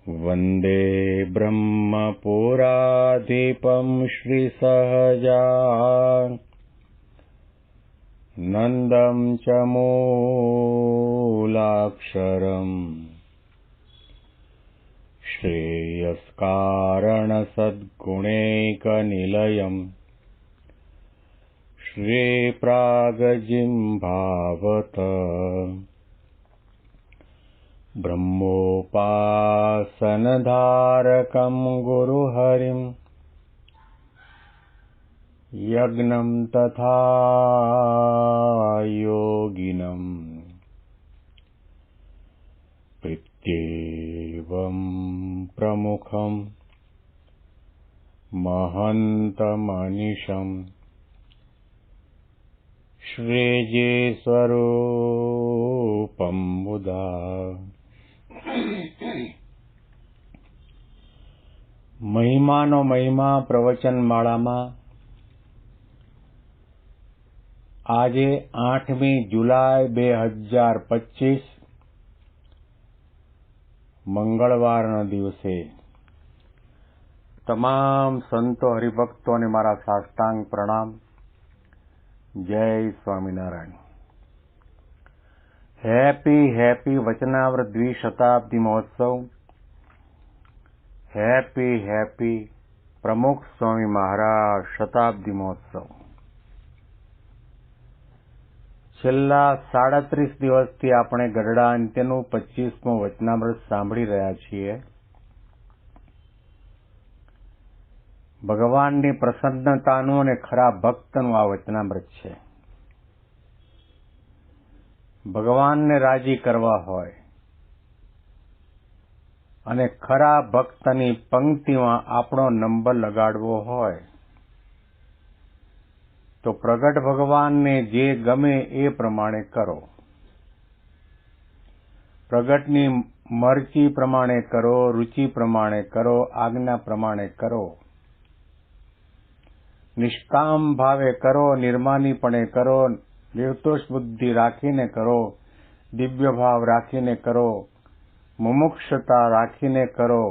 वन्दे ब्रह्मपुराधिपं श्रीसहजानन्दं च मूलाक्षरम् श्रेयस्कारणसद्गुणैकनिलयम् श्रीप्रागजिह्वावत ब्रह्मोपासनधारकं गुरुहरिं यज्ञं तथा योगिनं प्रत्येवं प्रमुखं महन्तमनिशम् श्रीजे स्वरूपं मुदा મહિમાનો મહિમા પ્રવચન માળામાં આજે 8મી જુલાઈ 2025 મંગળવારના દિવસે તમામ સંતો હરિભક્તોને મારા સાષ્ટાંગ પ્રણામ. જય સ્વામિનારાયણ. હેપી વચનાવ્રત દ્વિશતાબ્દી મહોત્સવ. હેપી પ્રમુખ સ્વામી મહારાજ શતાબ્દી મહોત્સવ. છેલ્લા 37 દિવસથી આપણે ગરડા અંત્યનું 25મું વચનામૃત સાંભળી રહ્યા છીએ. ભગવાનની પ્રસન્નતાનું અને ખરા ભક્તનું આ વચનામૃત છે. ભગવાનને રાજી કરવા હોય અને ખરા ભક્તની પંક્તિમાં આપણો નંબર લગાડવો હોય તો પ્રગટ ભગવાનને જે ગમે એ પ્રમાણે કરો. પ્રગટની મરજી પ્રમાણે કરો, રુચિ પ્રમાણે કરો, આજ્ઞા પ્રમાણે કરો. નિષ્કામ ભાવે કરો, નિર્માનીપણે કરો, નિર્દોષ બુદ્ધિ રાખીને કરો, દિવ્ય ભાવ રાખીને કરો, મુમુક્ષતા રાખીને કરો,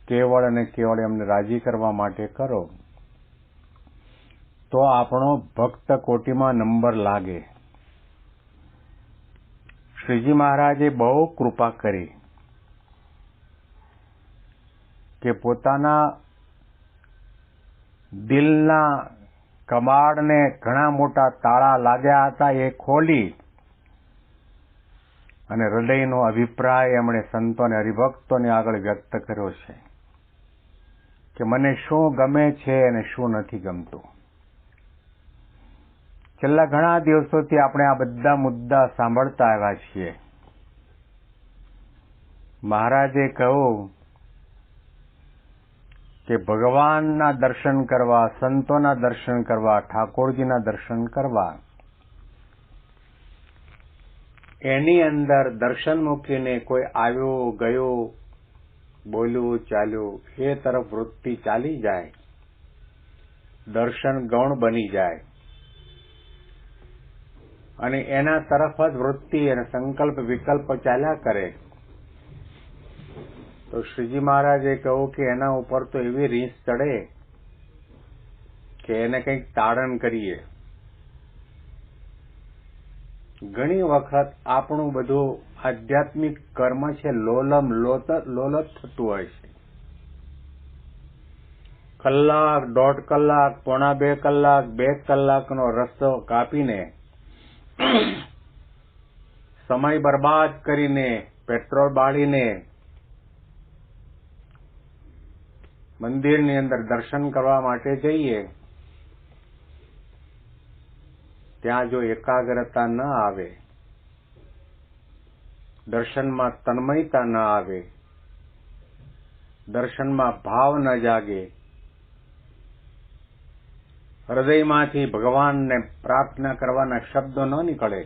કેવળ અને કેવળ એમને રાજી કરવા માટે કરો તો આપણો ભક્ત કોટીમાં નંબર લાગે. શ્રીજી મહારાજે બહુ કૃપા કરી કે પોતાના દિલના કબાડને ઘણા મોટા તાળા લાગ્યા હતા એ ખોલી અને હૃદયનો અભિપ્રાય એમણે સંતો અને હરિભક્તોને આગળ વ્યક્ત કર્યો છે કે મને શું ગમે છે અને શું નથી ગમતું. છેલ્લા ઘણા દિવસોથી આપણે આ બધા મુદ્દા સાંભળતા આવ્યા છીએ. મહારાજે કહ્યું કે ભગવાનના દર્શન કરવા, સંતોના દર્શન કરવા, ઠાકોરજીના દર્શન કરવા, એની અંદર દર્શન મૂકીને કોઈ આવ્યું ગયું, બોલ્યું ચાલ્યું એ તરફ વૃત્તિ ચાલી જાય, દર્શન ગૌણ બની જાય અને એના તરફ જ વૃત્તિ અને સંકલ્પ વિકલ્પ ચાલ્યા કરે તો શ્રીજી મહારાજે કહ્યું કે એના ઉપર તો એવી રીસ ચડે કે એને કંઈક તાડન કરીએ. ઘણી વખત આપણું બધું આધ્યાત્મિક કર્મ છે લોલમ લોલત થતું હોય છે. કલાક, 1.5 કલાક, 1.25 કલાક, 2 કલાકનો રસ્તો કાપીને સમય બરબાદ કરીને, પેટ્રોલ બાળીને મંદિરની અંદર દર્શન કરવા માટે જઈએ, ત્યાં જો એકાગ્રતા ન આવે, દર્શનમાં તન્મયતા ન આવે, દર્શનમાં ભાવ ન જાગે, હૃદયમાંથી ભગવાનને પ્રાર્થના કરવાના શબ્દો ન નીકળે,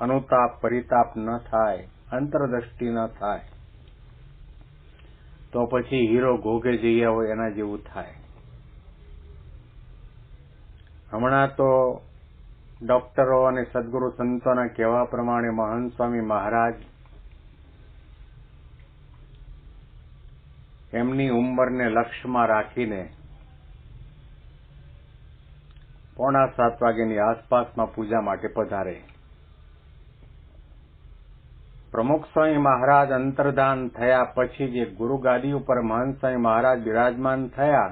અનુતાપ પરિતાપ ન થાય, અંતરદ્રષ્ટિ ન થાય તો પછી હીરો ઘોઘે જઈએ હોય એના જેવું થાય. હમણાં તો ડોક્ટરો અને સદગુરુ સંતોના કહેવા પ્રમાણે મહંત સ્વામી મહારાજ એમની ઉંમરને લક્ષ્યમાં રાખીને 6:45 વાગ્યાની આસપાસમાં પૂજા માટે પધારે. પ્રમુખ સ્વામી મહારાજ અંતર્ધાન થયા પછી જે ગુરુગાદી ઉપર મહંત સ્વામી મહારાજ બિરાજમાન થયા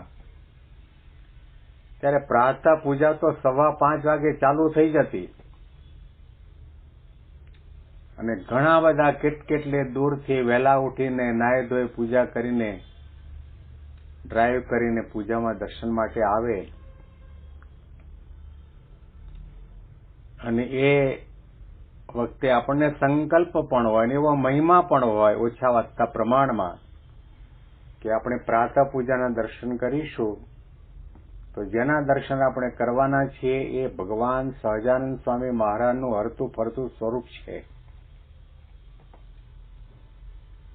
ત્યારે પ્રાતઃ પૂજા તો 5:15 વાગે ચાલુ થઈ જતી અને ઘણા બધા કેટલે દૂરથી વહેલા ઉઠીને નાહી ધોઈ પૂજા કરીને ડ્રાઈવ કરીને પૂજામાં દર્શન માટે આવે અને એ વખતે આપણને સંકલ્પ પણ હોય અને એવો મહિમા પણ હોય ઓછા વધતા પ્રમાણમાં કે આપણે પ્રાતઃ પૂજાના દર્શન કરીશું તો જેના દર્શન આપણે કરવાના છીએ એ ભગવાન સહજાનંદ સ્વામી મહારાજનું હરતું ફરતું સ્વરૂપ છે.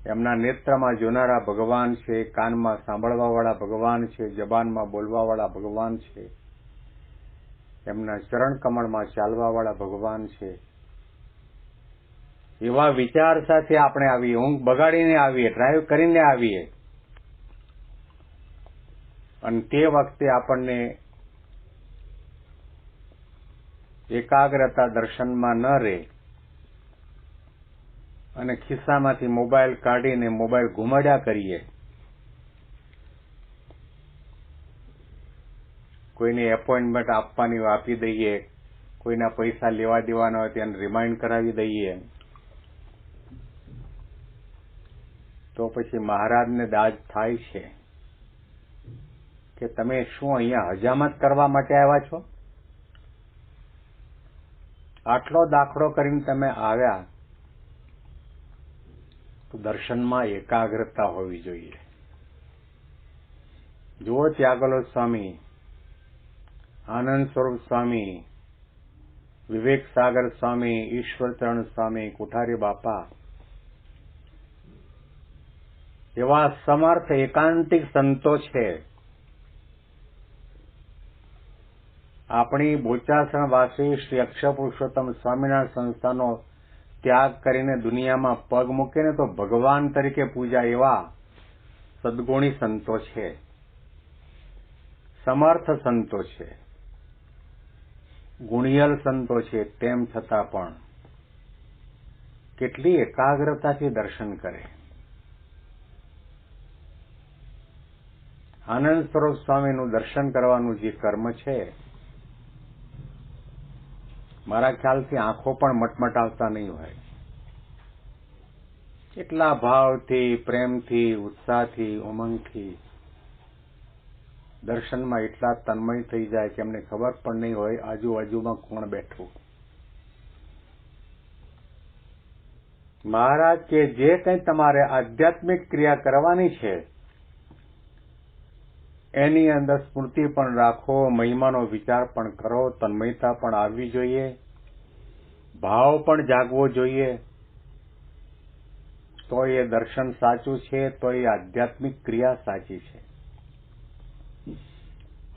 એમના નેત્રમાં જોનારા ભગવાન છે, કાનમાં સાંભળવાવાળા ભગવાન છે, જબાનમાં બોલવાવાળા ભગવાન છે, એમના ચરણ કમળમાં ચાલવાવાળા ભગવાન છે. એવા વિચાર સાથે આપણે આવીએ, ઊંઘ બગાડીને આવીએ, ડ્રાઈવ કરીને આવીએ અને તે વખતે આપણને એકાગ્રતા દર્શનમાં ન રહે અને ખિસ્સામાંથી મોબાઈલ કાઢીને મોબાઈલ ઘુમાડ્યા કરીએ, કોઈને એપોઇન્ટમેન્ટ આપવાની હોય આપી દઈએ, કોઈના પૈસા લેવા દેવાના હોય તેને રિમાઇન્ડ કરાવી દઈએ, તો પછી મહારાજને દાજ થાય છે કે તમે શું અહીંયા હજામત કરવા માટે આવ્યા છો? આટલો દાખલો કરીને તમે આવ્યા તો દર્શનમાં એકાગ્રતા હોવી જોઈએ. જુઓ ત્યાગલો સ્વામી, આનંદ સ્વરૂપ સ્વામી, વિવેક સાગર સ્વામી, ઈશ્વરચરણ સ્વામી, કોઠારી બાપા એવા સમર્થ એકાંતિક સંતો છે. આપણી બોચાસણ વાસી શ્રી અક્ષર પુરુષોત્તમ સ્વામિનારાયણ સંસ્થાનો ત્યાગ કરીને દુનિયામાં પગ મૂકે ને તો ભગવાન તરીકે પૂજા એવા સદગુણી સંતો છે, સમર્થ સંતો છે, ગુણિયલ સંતો છે. તેમ છતાં પણ કેટલી એકાગ્રતાથી દર્શન કરે. આનંદ સ્વરૂપ સ્વામીનું દર્શન કરવાનું જે કર્મ છે, મારા ખ્યાલથી આંખો પણ મટમટાવતા નહીં હોય. એટલા ભાવથી, પ્રેમથી, ઉત્સાહથી, ઉમંગથી દર્શનમાં એટલા તન્મય થઈ જાય કે એમને ખબર પણ નહીં હોય આજુબાજુમાં કોણ બેઠું. મહારાજ કે જે કંઈ તમારે આધ્યાત્મિક ક્રિયા કરવાની છે એની અંદર સ્મૃતિ પણ રાખો, મહિમાનો વિચાર પણ કરો, તન્મયતા પણ આવવી જોઈએ, ભાવ પણ જાગવો જોઈએ, તો એ દર્શન સાચું છે, તો એ આધ્યાત્મિક ક્રિયા સાચી છે.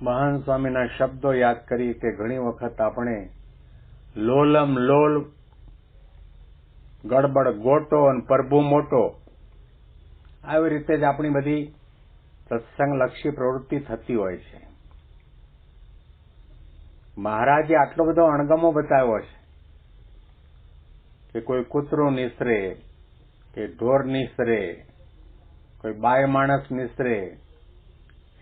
મહાન સ્વામીના શબ્દો યાદ કરી કે ઘણી વખત આપણે લોલમ લોલ, ગડબડ ગોટો અને પ્રભુ મોટો આવી રીતે જ આપણી બધી સત્સંગલક્ષી પ્રવૃત્તિ થતી હોય છે. મહારાજે આટલો બધો અણગમો બતાવ્યો છે કે કોઈ કૂતરું નિસરે, કે ઢોર નિસરે, કોઈ બાય માણસ નિસરે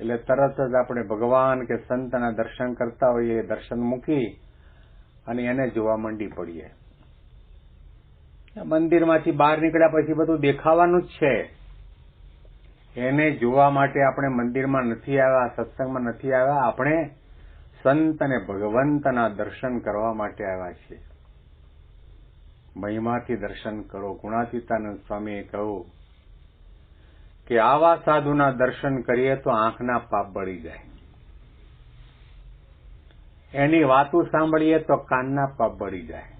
એટલે તરત જ આપણે ભગવાન કે સંતના દર્શન કરતા હોઈએ, દર્શન મૂકી અને એને જોવા માંડી પડીએ. મંદિરમાંથી બહાર નીકળ્યા પછી બધું દેખાવાનું જ છે. એને જોવા માટે આપણે મંદિરમાં નથી આવ્યા, સત્સંગમાં નથી આવ્યા, આપણે સંત અને ભગવંતના દર્શન કરવા માટે આવ્યા છીએ. મહિમાથી દર્શન કરો. ગુણાતીતાનંદ સ્વામીએ કહ્યું કે આવા સાધુના દર્શન કરીએ તો આંખના પાપ બળી જાય, એની વાતો સાંભળીએ તો કાનના પાપ બળી જાય,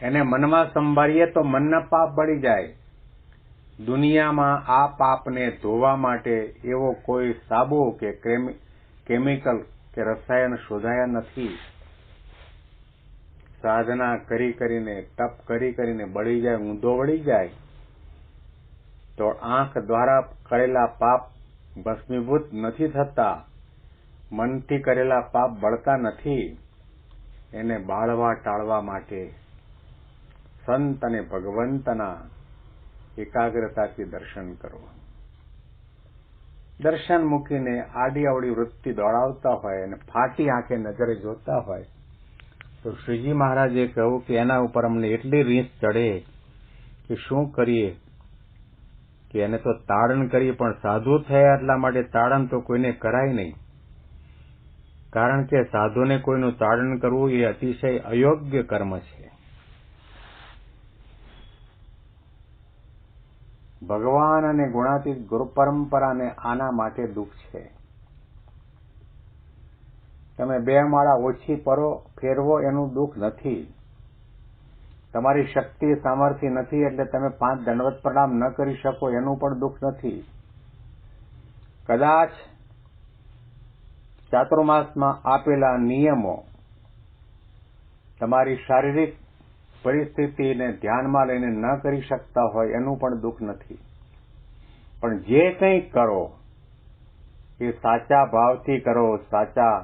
એને મનમાં સંભાળીએ તો મનના પાપ બળી જાય. દુનિયામાં આ પાપને ધોવા માટે એવો કોઈ સાબુ કે કેમિકલ કે રસાયણ શોધાયા નથી. સાધના કરી કરીને, તપ કરી કરીને બળી જાય, ઊંધો વળી જાય તો આંખ દ્વારા કરેલા પાપ ભસ્મીભૂત નથી થતા, મનથી કરેલા પાપ બળતા નથી. એને બાળવા ટાળવા માટે સંત અને ભગવંતના એકાગ્રતાથી દર્શન કરો. દર્શન મૂકીને આડી અવળી વૃત્તિ દોડાવતા હોય અને ફાટી આંખે નજરે જોતા હોય તો શ્રીજી મહારાજે કહ્યું કે એના ઉપર અમને એટલી રીસ ચડે કે શું કરીએ, કે એને તો તાડન કરીએ, પણ સાધુ થયા એટલા માટે તાડન તો કોઈને કરાય નહીં. કારણ કે સાધુને કોઈનું તાડન કરવું એ અતિશય અયોગ્ય કર્મ છે. ભગવાન અને ગુણાતીત ગુરુ પરંપરાને આના માટે દુઃખ છે. તમે 2 માળા ઓછી ફેરવો એનું દુઃખ નથી. તમારી શક્તિ સામર્થ્ય નથી એટલે તમે 5 દંડવત પ્રણામ ન કરી શકો એનું પણ દુઃખ નથી. કદાચ ચાતુર્માસમાં આપેલા નિયમો તમારી શારીરિક પરિસ્થિતિને ધ્યાનમાં લઈને ન કરી શકતા હોય એનું પણ દુઃખ નથી. પણ જે કંઈ કરો એ સાચા ભાવથી કરો, સાચા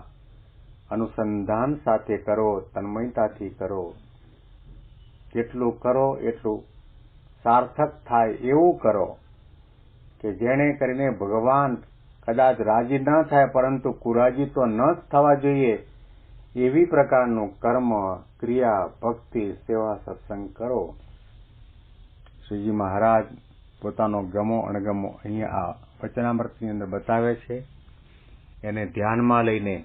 અનુસંધાન સાથે કરો, તન્મયતાથી કરો. જેટલું કરો એટલું સાર્થક થાય એવું કરો કે જેને કરીને ભગવાન કદાચ રાજી ન થાય પરંતુ કુરાજી તો ન જ થવા જોઈએ એવી પ્રકારનું કર્મ, ક્રિયા, ભક્તિ, સેવા, સત્સંગ કરો. શ્રીજી મહારાજ પોતાનો ગમો અણગમો અહીંયા આ વચનામૃતની અંદર બતાવે છે. એને ધ્યાનમાં લઈને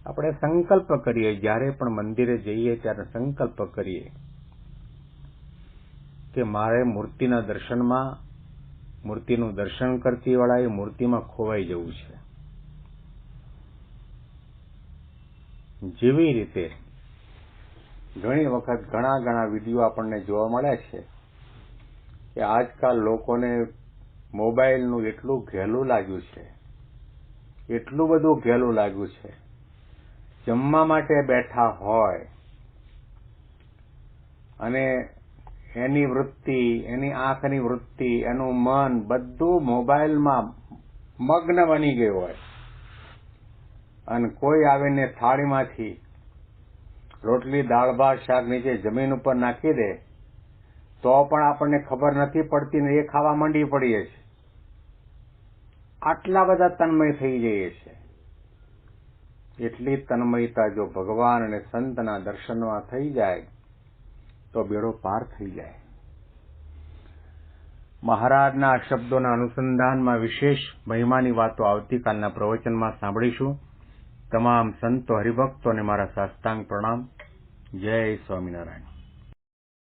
આપણે સંકલ્પ કરીએ. જ્યારે પણ મંદિરે જઈએ ત્યારે સંકલ્પ કરીએ કે મારે મૂર્તિના દર્શનમાં, મૂર્તિનું દર્શન કરતી વેળાએ મૂર્તિમાં ખોવાઈ જવું છે. જેવી રીતે ઘણી વખત ઘણા વિડીયો આપણને જોવા મળે છે કે આજકાલ લોકોને મોબાઈલનું એટલું ઘેલું લાગ્યું છે, એટલું બધું ઘેલું લાગ્યું છે. જમવા માટે બેઠા હોય અને એની વૃત્તિ, એની આંખની વૃત્તિ, એનું મન બધું મોબાઈલમાં મગ્ન બની ગયું હોય અને કોઈ આવીને થાળીમાંથી રોટલી, દાળ, ભાત, શાક નીચે જમીન ઉપર નાખી દે તો પણ આપણને ખબર નથી પડતી ને એ ખાવા માંડી પડીએ છીએ. આટલા બધા તન્મય થઈ જઈએ છે. એટલી તન્મયતા જો ભગવાન અને સંતના દર્શનમાં થઈ જાય તો બેડો પાર થઈ જાય. મહારાજના શબ્દોના અનુસંધાનમાં વિશેષ મહિમાની વાતો આવતીકાલના પ્રવચનમાં સાંભળીશું. તમામ સંતો હરિભક્તોને મારા સાષ્ટાંગ પ્રણામ. જય સ્વામિનારાયણ.